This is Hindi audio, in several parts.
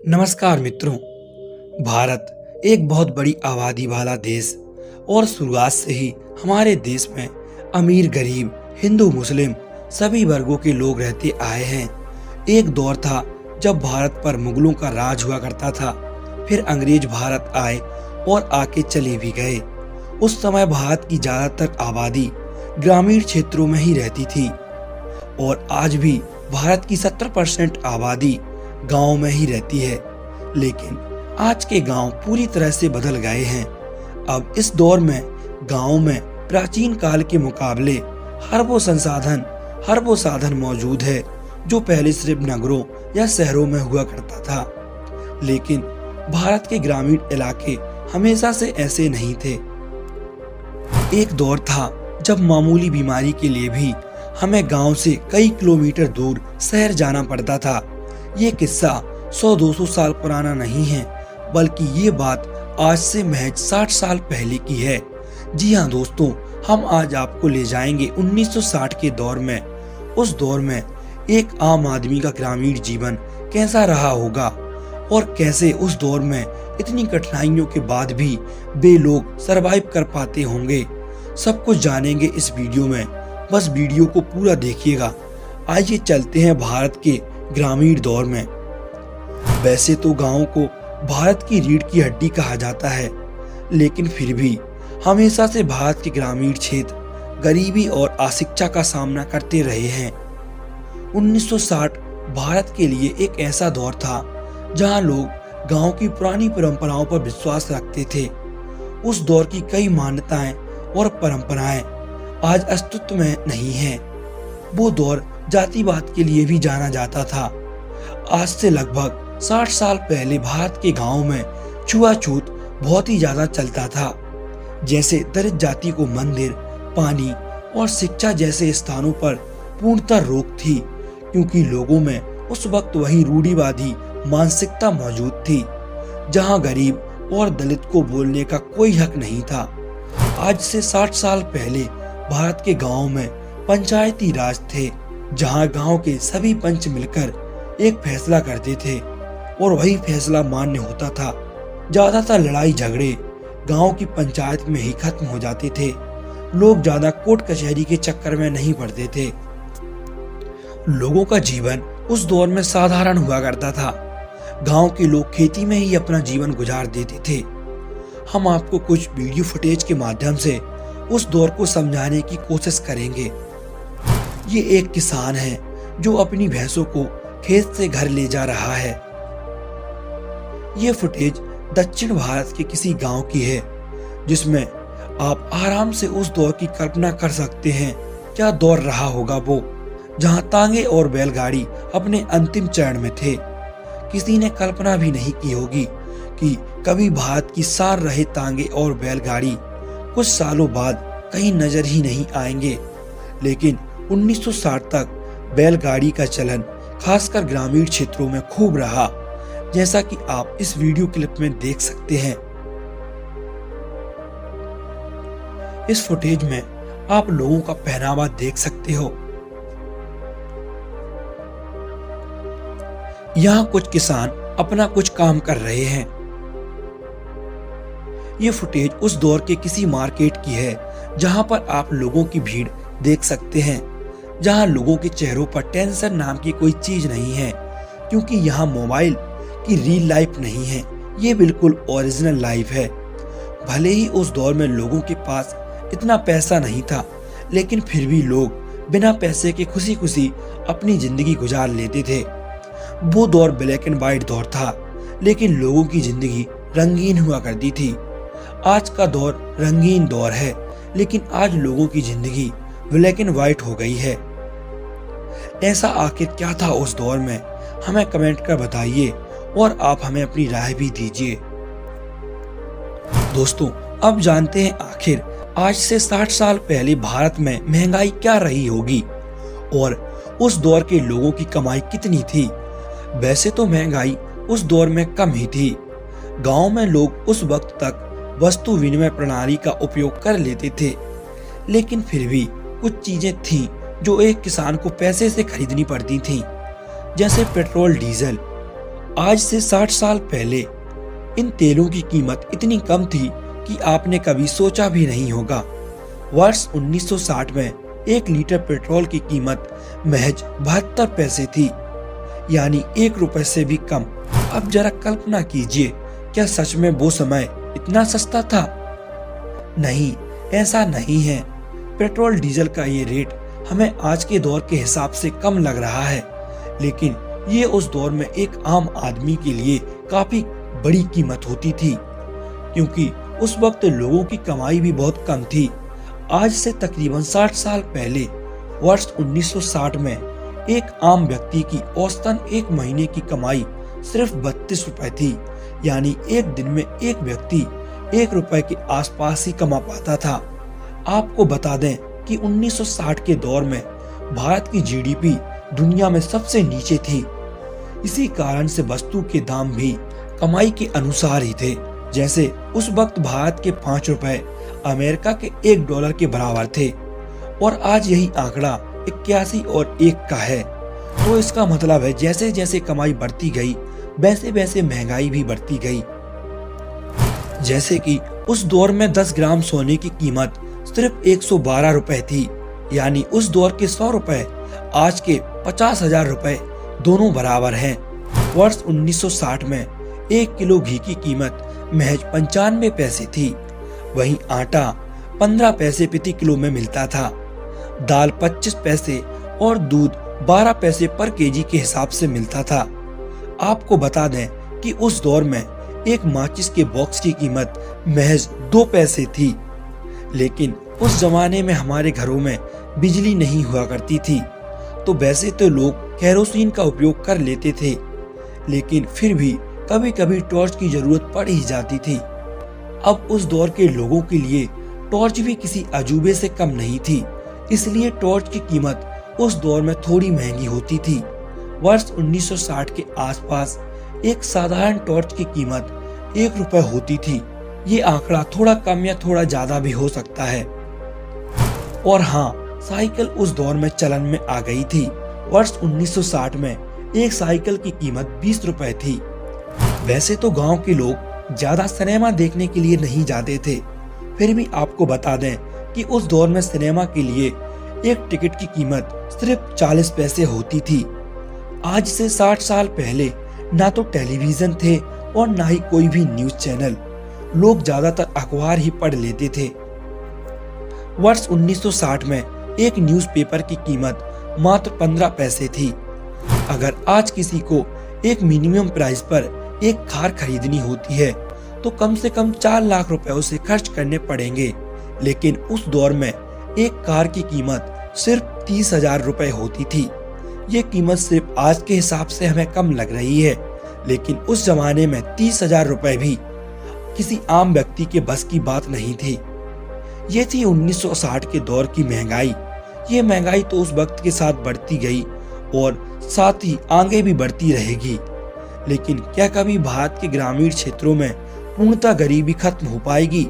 नमस्कार मित्रों। भारत एक बहुत बड़ी आबादी वाला देश और शुरुआत से ही हमारे देश में अमीर गरीब हिंदू मुस्लिम सभी वर्गों के लोग रहते आए हैं। एक दौर था जब भारत पर मुगलों का राज हुआ करता था, फिर अंग्रेज भारत आए और आके चले भी गए। उस समय भारत की ज्यादातर आबादी ग्रामीण क्षेत्रों में ही रहती थी और आज भी भारत की 70% आबादी गांव में ही रहती है। लेकिन आज के गांव पूरी तरह से बदल गए हैं। अब इस दौर में गांव में प्राचीन काल के मुकाबले हर वो साधन मौजूद है जो पहले सिर्फ नगरों या शहरों में हुआ करता था। लेकिन भारत के ग्रामीण इलाके हमेशा से ऐसे नहीं थे। एक दौर था जब मामूली बीमारी के लिए भी हमें गांव से कई किलोमीटर दूर शहर जाना पड़ता था। ये किस्सा 100-200 साल पुराना नहीं है, बल्कि ये बात आज से महज 60 साल पहले की है। जी हाँ दोस्तों, हम आज आपको ले जाएंगे 1960 के दौर में। उस दौर में एक आम आदमी का ग्रामीण जीवन कैसा रहा होगा और कैसे उस दौर में इतनी कठिनाइयों के बाद भी वे लोग सरवाइव कर पाते होंगे। सब कुछ जानेंगे इस वीडियो में, बस वीडियो को पूरा देखिएगा। आइए चलते हैं भारत के ग्रामीण दौर में। वैसे तो गांव को भारत की रीढ़ की हड्डी कहा जाता है, लेकिन फिर भी हमेशा से भारत के ग्रामीण क्षेत्र गरीबी और अशिक्षा का सामना करते रहे हैं। 1960 भारत के लिए एक ऐसा दौर था जहां लोग गांव की पुरानी परंपराओं पर विश्वास रखते थे। उस दौर की कई मान्यताएं और परंपराएं आज अस्तित्व में नहीं हैं। वो दौर जातिवाद के लिए भी जाना जाता था। आज से लगभग 60 साल पहले भारत के गांवों में छुआछूत बहुत ही ज्यादा चलता था। जैसे दलित जाति को मंदिर, पानी और शिक्षा जैसे स्थानों पर पूर्णतः रोक थी, क्योंकि लोगों में उस वक्त वही रूढ़िवादी मानसिकता मौजूद थी, जहां गरीब और दलित को बोलने का कोई हक नहीं था। आज से 60 साल पहले भारत के गांवों में पंचायती राज थे, जहां गांव के सभी पंच मिलकर एक फैसला करते थे और वही फैसला मान्य होता था। ज्यादातर लड़ाई झगड़े गांव की पंचायत में ही खत्म हो जाते थे। लोग ज्यादा कोर्ट कचहरी के चक्कर में नहीं पड़ते थे। लोगों का जीवन उस दौर में साधारण हुआ करता था। गांव के लोग खेती में ही अपना जीवन गुजार देते थे। हम आपको कुछ वीडियो फुटेज के माध्यम से उस दौर को समझाने की कोशिश करेंगे। ये एक किसान है जो अपनी भैंसों को खेत से घर ले जा रहा है। ये फुटेज दक्षिण भारत के किसी गांव की है, जिसमें आप आराम से उस दौर की कल्पना कर सकते हैं। क्या दौर रहा होगा वो, जहां तांगे और बैलगाड़ी अपने अंतिम चरण में थे। किसी ने कल्पना भी नहीं की होगी कि कभी भारत की सार रहे तांगे और बैलगाड़ी कुछ सालों बाद कहीं नजर ही नहीं आएंगे। लेकिन 1960 तक बैलगाड़ी का चलन खासकर ग्रामीण क्षेत्रों में खूब रहा, जैसा कि आप इस वीडियो क्लिप में देख सकते हैं। इस फुटेज में आप लोगों का पहनावा देख सकते हो। यहाँ कुछ किसान अपना कुछ काम कर रहे हैं। ये फुटेज उस दौर के किसी मार्केट की है, जहां पर आप लोगों की भीड़ देख सकते हैं, जहां लोगों के चेहरों पर टेंशन नाम की कोई चीज नहीं है, क्योंकि यहाँ मोबाइल की रियल लाइफ नहीं है, ये बिल्कुल ओरिजिनल लाइफ है। भले ही उस दौर में लोगों के पास इतना पैसा नहीं था, लेकिन फिर भी लोग बिना पैसे के खुशी खुशी अपनी जिंदगी गुजार लेते थे। वो दौर ब्लैक एंड व्हाइट दौर था, लेकिन लोगों की जिंदगी रंगीन हुआ करती थी। आज का दौर रंगीन दौर है, लेकिन आज लोगों की जिंदगी ब्लैक एंड व्हाइट हो गई है। ऐसा आखिर क्या था उस दौर में, हमें कमेंट कर बताइए और आप हमें अपनी राय भी दीजिए। दोस्तों, अब जानते हैं आखिर आज से 60 साल पहले भारत में महंगाई क्या रही होगी और उस दौर के लोगों की कमाई कितनी थी। वैसे तो महंगाई उस दौर में कम ही थी। गांव में लोग उस वक्त तक वस्तु विनिमय प्रणाली का उपयोग कर लेते थे, लेकिन फिर भी कुछ चीजें थीं जो एक किसान को पैसे से खरीदनी पड़ती थीं, जैसे पेट्रोल, डीजल आज से 60 साल पहले इन तेलों की कीमत इतनी कम थी कि आपने कभी सोचा भी नहीं होगा। वर्ष 1960 में 1 लीटर पेट्रोल की कीमत महज 72 पैसे थी, यानी 1 रुपए से भी कम। अब जरा कल्पना कीजिए, क्या सच में वो समय इतना सस्ता था? नहीं, ऐसा नहीं है। पेट्रोल डीजल का ये रेट हमें आज के दौर के हिसाब से कम लग रहा है, लेकिन ये उस दौर में एक आम आदमी के लिए काफी बड़ी कीमत होती थी, क्योंकि उस वक्त लोगों की कमाई भी बहुत कम थी। आज से तकरीबन 60 साल पहले वर्ष 1960 में एक आम व्यक्ति की औसतन एक महीने की कमाई सिर्फ 32 रुपए थी, यानी एक दिन में एक व्यक्ति 1 रुपए के आसपास ही कमा पाता था। आपको बता दें कि 1960 के दौर में भारत की जीडीपी दुनिया में सबसे नीचे थी। इसी कारण से वस्तु के दाम भी कमाई के अनुसार ही थे। जैसे उस वक्त भारत के 5 रुपए अमेरिका के $1 के बराबर थे, और आज यही आंकड़ा 81 और 1 का है। तो इसका मतलब है जैसे जैसे कमाई बढ़ती गई वैसे वैसे महंगाई भी बढ़ती गई। जैसे कि उस दौर में 10 ग्राम सोने की कीमत सिर्फ 112 रुपए थी, यानी उस दौर के 100 रुपए आज के 50,000 रुपए दोनों बराबर हैं। वर्ष 1960 में 1 किलो घी की कीमत महज 95 पैसे थी। वहीं आटा 15 पैसे प्रति किलो में मिलता था, दाल 25 पैसे और दूध 12 पैसे पर केजी के हिसाब से मिलता था। आपको बता दें कि उस दौर में एक माचिस के बॉक्स की कीमत महज 2 पैसे थी। लेकिन उस जमाने में हमारे घरों में बिजली नहीं हुआ करती थी, तो वैसे तो लोग केरोसिन का उपयोग कर लेते थे, लेकिन फिर भी कभी कभी टॉर्च की जरूरत पड़ ही जाती थी। अब उस दौर के लोगों के लिए टॉर्च भी किसी अजूबे से कम नहीं थी, इसलिए टॉर्च की कीमत उस दौर में थोड़ी महंगी होती थी। वर्ष 1960 के आसपास एक साधारण टॉर्च की कीमत 1 रुपए होती थी। ये आंकड़ा थोड़ा कम या थोड़ा ज्यादा भी हो सकता है। और हाँ, साइकिल उस दौर में चलन में आ गई थी। वर्ष 1960 में एक साइकिल की कीमत 20 रुपए थी। वैसे तो गांव के लोग ज्यादा सिनेमा देखने के लिए नहीं जाते थे, फिर भी आपको बता दें कि उस दौर में सिनेमा के लिए एक टिकट की कीमत सिर्फ 40 पैसे होती थी। आज से 60 साल पहले ना तो टेलीविजन थे और ना ही कोई भी न्यूज चैनल। लोग ज्यादातर अखबार ही पढ़ लेते थे। वर्ष 1960 में एक न्यूज़पेपर की कीमत मात्र 15 पैसे थी। अगर आज किसी को एक मिनिमम प्राइस पर एक कार खरीदनी होती है तो कम से कम 4 लाख रुपए उसे खर्च करने पड़ेंगे, लेकिन उस दौर में एक कार की कीमत सिर्फ 30,000 रुपए होती थी। ये कीमत सिर्फ आज के हिसाब से हमें कम लग रही है, लेकिन उस जमाने में 30,000 रुपए भी किसी आम व्यक्ति के बस की बात नहीं थी। ये थी 1960 के दौर की महंगाई। ये महंगाई तो उस वक्त के साथ बढ़ती गई और साथ ही आगे भी बढ़ती रहेगी। लेकिन क्या कभी भारत के ग्रामीण क्षेत्रों में पूर्णतः गरीबी खत्म हो पाएगी?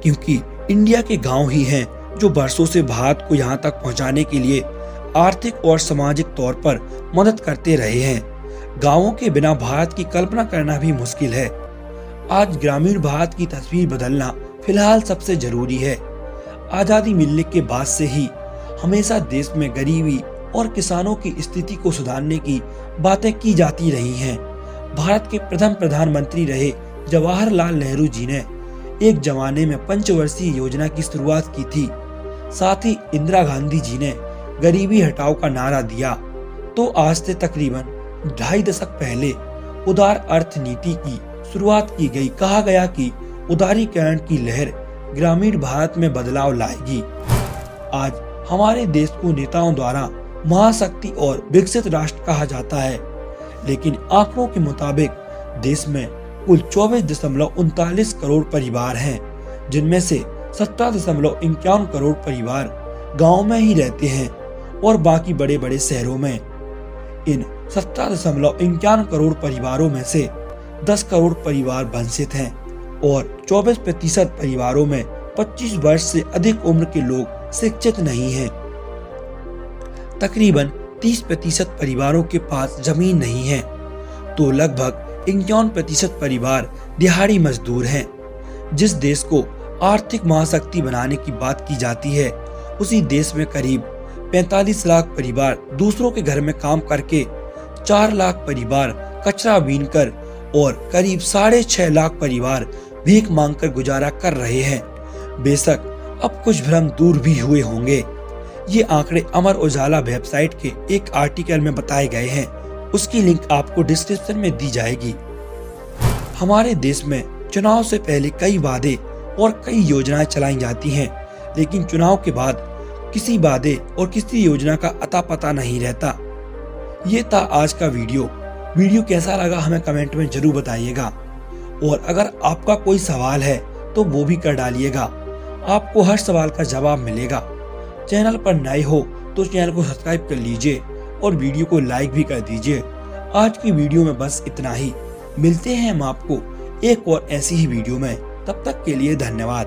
क्योंकि इंडिया के गांव ही हैं जो बरसों से भारत को यहाँ तक पहुँचाने के लिए आर्थिक और सामाजिक तौर पर मदद करते रहे हैं। गांवों के बिना भारत की कल्पना करना भी मुश्किल है। आज ग्रामीण भारत की तस्वीर बदलना फिलहाल सबसे जरूरी है। आजादी मिलने के बाद से ही हमेशा देश में गरीबी और किसानों की स्थिति को सुधारने की बातें की जाती रही हैं। भारत के प्रथम प्रधानमंत्री रहे जवाहरलाल नेहरू जी ने एक जमाने में पंचवर्षीय योजना की शुरुआत की थी। साथ ही इंदिरा गांधी जी ने गरीबी हटाओ का नारा दिया। तो आज से तकरीबन 2.5 दशक पहले उदार अर्थनीति की शुरुआत की गई। कहा गया कि उदारीकरण की लहर ग्रामीण भारत में बदलाव लाएगी। आज हमारे देश को नेताओं द्वारा महाशक्ति और विकसित राष्ट्र कहा जाता है, लेकिन आंकड़ों के मुताबिक देश में कुल 24.39 करोड़ परिवार हैं, जिनमें से 17.51 करोड़ परिवार गांव में ही रहते हैं और बाकी बड़े बड़े शहरों में। इन 17.51 करोड़ परिवारों में से 10 करोड़ परिवार वंचित हैं और 24% परिवारों में 25 वर्ष से अधिक उम्र के लोग शिक्षित नहीं हैं। तकरीबन 30% परिवारों के पास जमीन नहीं है। तो लगभग 51% परिवार दिहाड़ी मजदूर हैं। जिस देश को आर्थिक महाशक्ति बनाने की बात की जाती है, उसी देश में करीब 45 लाख परिवार दूसरों के घर में काम करके, 4 लाख परिवार कचरा बीनकर और करीब 6.5 लाख परिवार भीख मांगकर गुजारा कर रहे हैं। बेशक अब कुछ भ्रम दूर भी हुए होंगे। ये आंकड़े अमर उजाला वेबसाइट के एक आर्टिकल में बताए गए हैं। उसकी लिंक आपको डिस्क्रिप्शन में दी जाएगी। हमारे देश में चुनाव से पहले कई वादे और कई योजनाएं चलाई जाती हैं, लेकिन चुनाव के बाद किसी वादे और किसी योजना का अता पता नहीं रहता। ये था आज का वीडियो कैसा लगा हमें कमेंट में जरूर बताइएगा, और अगर आपका कोई सवाल है तो वो भी कर डालिएगा। आपको हर सवाल का जवाब मिलेगा। चैनल पर नए हो तो चैनल को सब्सक्राइब कर लीजिए और वीडियो को लाइक भी कर दीजिए। आज की वीडियो में बस इतना ही। मिलते हैं हम आपको एक और ऐसी ही वीडियो में। तब तक के लिए धन्यवाद।